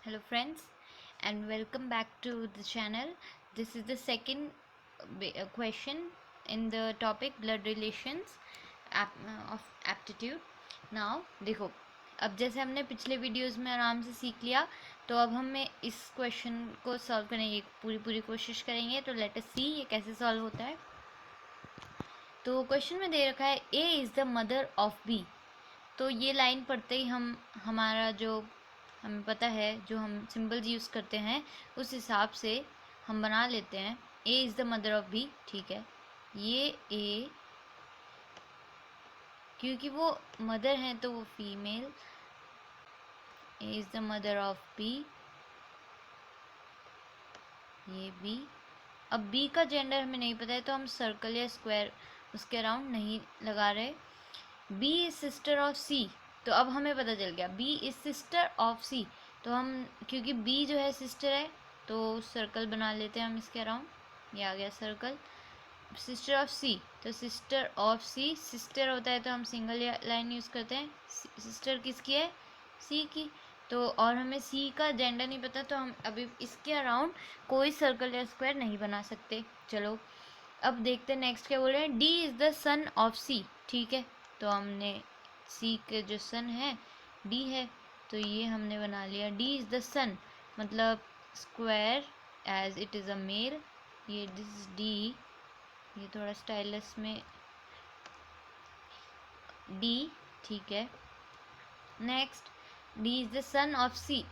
Hello friends and welcome back to the channel. This is the second question in the topic blood relations of aptitude. Now देखो, अब जैसे हमने पिछले videos में आराम से सीख लिया, तो अब हमें इस क्वेश्चन को सॉल्व करने की पूरी कोशिश करेंगे. तो लेट अस सी ये कैसे सॉल्व होता है. तो क्वेश्चन में दे रखा है A is the mother of B. तो ये लाइन पढ़ते ही हमारा जो हमें पता है, जो हम सिंबल्स यूज़ करते हैं उस हिसाब से हम बना लेते हैं. A is the mother of B. ठीक है, ये ए क्योंकि वो मदर हैं तो वो female. A is the mother of B. ये बी. अब बी का जेंडर हमें नहीं पता है तो हम सर्कल या स्क्वायर उसके अराउंड नहीं लगा रहे. बी इज सिस्टर ऑफ सी. तो अब हमें पता चल गया बी इज सिस्टर ऑफ सी. तो हम क्योंकि बी जो है सिस्टर है तो सर्कल बना लेते हैं हम इसके अराउंड. ये आ गया सर्कल. सिस्टर ऑफ सी. तो सिस्टर ऑफ सी, सिस्टर होता है तो हम सिंगल लाइन यूज़ करते हैं. सिस्टर किसकी है? सी की. तो और हमें सी का जेंडर नहीं पता तो हम अभी इसके अराउंड कोई सर्कल या स्क्वायर नहीं बना सकते. चलो अब देखते हैं नेक्स्ट क्या बोल रहे हैं. D is the son of C. ठीक है, तो हमने सी के जो सन है डी है तो ये हमने बना लिया. डी इज़ द सन मतलब square as it is a male. ये दिस डी, ये थोड़ा स्टाइलस में डी. ठीक है, next D is the son of C.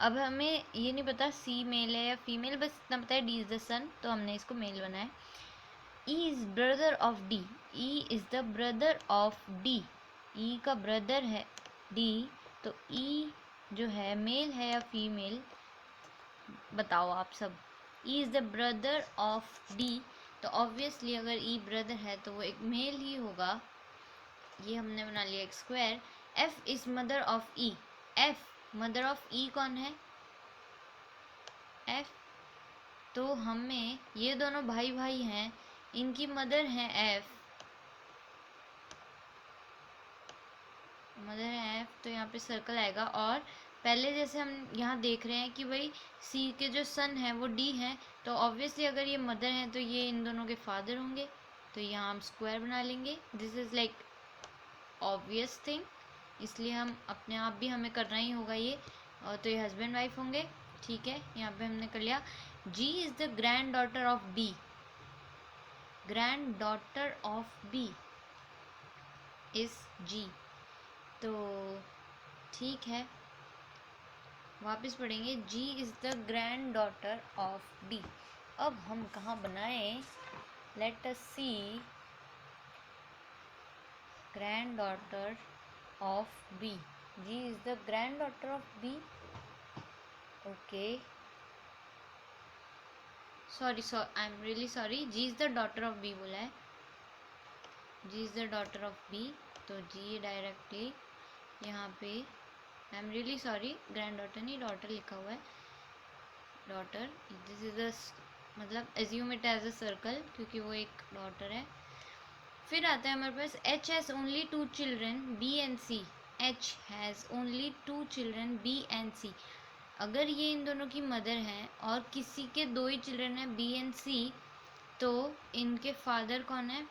अब हमें ये नहीं पता सी मेल है या फीमेल, बस इतना पता है डी इज़ द सन तो हमने इसको मेल बनाया. E is brother of D. E is the brother of D. E का ब्रदर है D. तो E जो है मेल है या फीमेल बताओ आप सब. E is the brother of D. तो ऑब्वियसली अगर E ब्रदर है तो वो एक मेल ही होगा. ये हमने बना लिया एक square. F is mother of E. F mother of E कौन है? F. तो हमें ये दोनों भाई भाई हैं, इनकी मदर है F. मदर है F तो यहाँ पे सर्कल आएगा. और पहले जैसे हम यहाँ देख रहे हैं कि भाई C के जो सन हैं वो D हैं, तो ऑब्वियसली अगर ये मदर हैं तो ये इन दोनों के फादर होंगे. तो यहाँ हम स्क्वायर बना लेंगे. This is like obvious thing, इसलिए हम अपने आप भी हमें करना ही होगा ये. और तो ये हस्बैंड वाइफ होंगे. ठीक है, यहाँ पे हमने कर लिया. G is the granddaughter of B. Granddaughter of B is G. तो ठीक है, वापस पढ़ेंगे. G is the granddaughter of B. अब हम कहाँ बनाएं? Let us see. Granddaughter of B. G is the granddaughter of B. Okay, sorry I am really sorry. G is the daughter of B बोला है. G is the daughter of B. तो G directly यहाँ पे, I am really sorry, granddaughter नहीं daughter लिखा हुआ है. Daughter, this is a मतलब assume it as a circle क्योंकि वो एक डॉटर है. फिर आता है हमारे पास H has only 2 children B and C. H has only 2 children B and C. अगर ये इन दोनों की मदर हैं और किसी के 2 ही चिल्ड्रन हैं B एंड C, तो इनके फादर कौन है?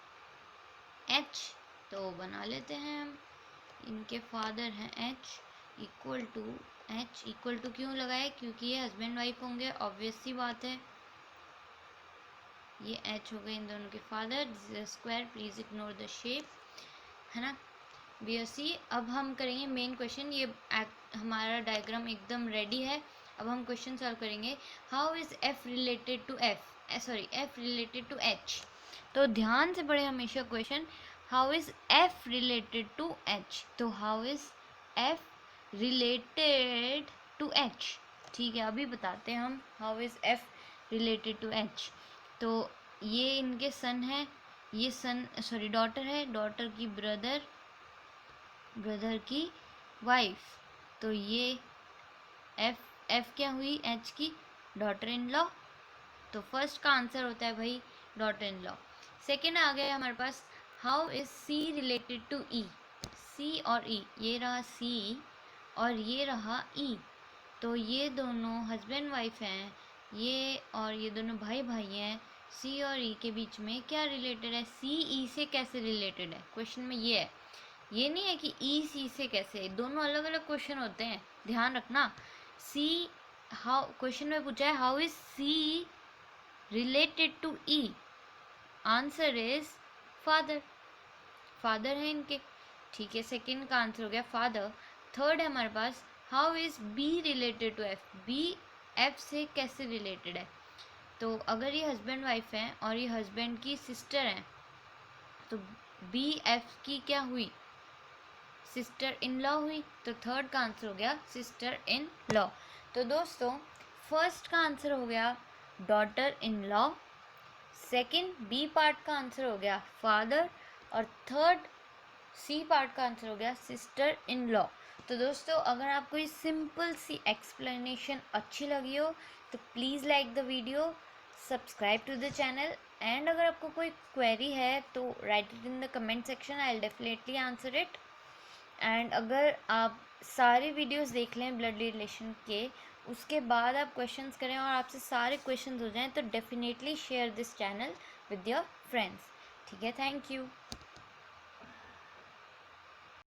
H. तो बना लेते हैं हम. इनके फादर हैं H equal to. H equal to क्यों लगाए? क्योंकि ये हस्बैंड वाइफ होंगे, ऑब्वियस सी बात है. ये H हो गए इन दोनों के father. Square, please ignore the shape, है ना. बी और सी. अब हम करेंगे मेन क्वेश्चन. ये हमारा डायग्राम एकदम रेडी है. अब हम क्वेश्चन सॉल्व करेंगे. How is F related to F related to H. तो ध्यान से पढ़े हमेशा question. How is F related to H. तो how is F related to H. ठीक है, अभी बताते हैं हम how is F related to H. तो ये इनके सन है, ये सन सॉरी डॉटर है, डॉटर की ब्रदर, ब्रदर की वाइफ. तो ये F क्या हुई? H की डॉटर इन लॉ. तो फर्स्ट का आंसर होता है भाई डॉटर इन लॉ. सेकेंड आ गया हमारे पास. How is C related to E. C और E, ये रहा C और ये रहा E. तो ये दोनों हस्बैंड वाइफ हैं, ये और ये दोनों भाई भाई हैं। सी और ई के बीच में क्या रिलेटेड है, सी ई से कैसे रिलेटेड है, क्वेश्चन में ये है। ये नहीं है कि ई सी से कैसे, दोनों अलग अलग क्वेश्चन होते हैं, ध्यान रखना। सी हाउ, क्वेश्चन में पूछा है how is C related to E, answer is father, father है इनके, ठीक है। सेकंड का आंसर हो गया फादर। थर्ड है हमारे पास how is B related to F, B F से कैसे रिलेटेड है। तो अगर ये हस्बैंड वाइफ हैं और ये हस्बैंड की सिस्टर हैं, तो बी एफ की क्या हुई, सिस्टर इन लॉ हुई। तो थर्ड का आंसर हो गया सिस्टर इन लॉ। तो दोस्तों फर्स्ट का आंसर हो गया daughter in law, second B part का आंसर हो गया फादर, और थर्ड सी पार्ट का आंसर हो गया सिस्टर इन लॉ। तो दोस्तों अगर आपको ये सिंपल सी एक्सप्लेनेशन अच्छी लगी हो तो please like the video, subscribe to the channel, and अगर आपको कोई क्वेरी है तो write it in the comment section, I will definitely answer it. And अगर आप सारे वीडियोस देख लें ब्लड रिलेशन के, उसके बाद आप क्वेश्चंस करें और आपसे सारे क्वेश्चंस हो जाएं, तो definitely share this channel with your friends, ठीक है। Thank you.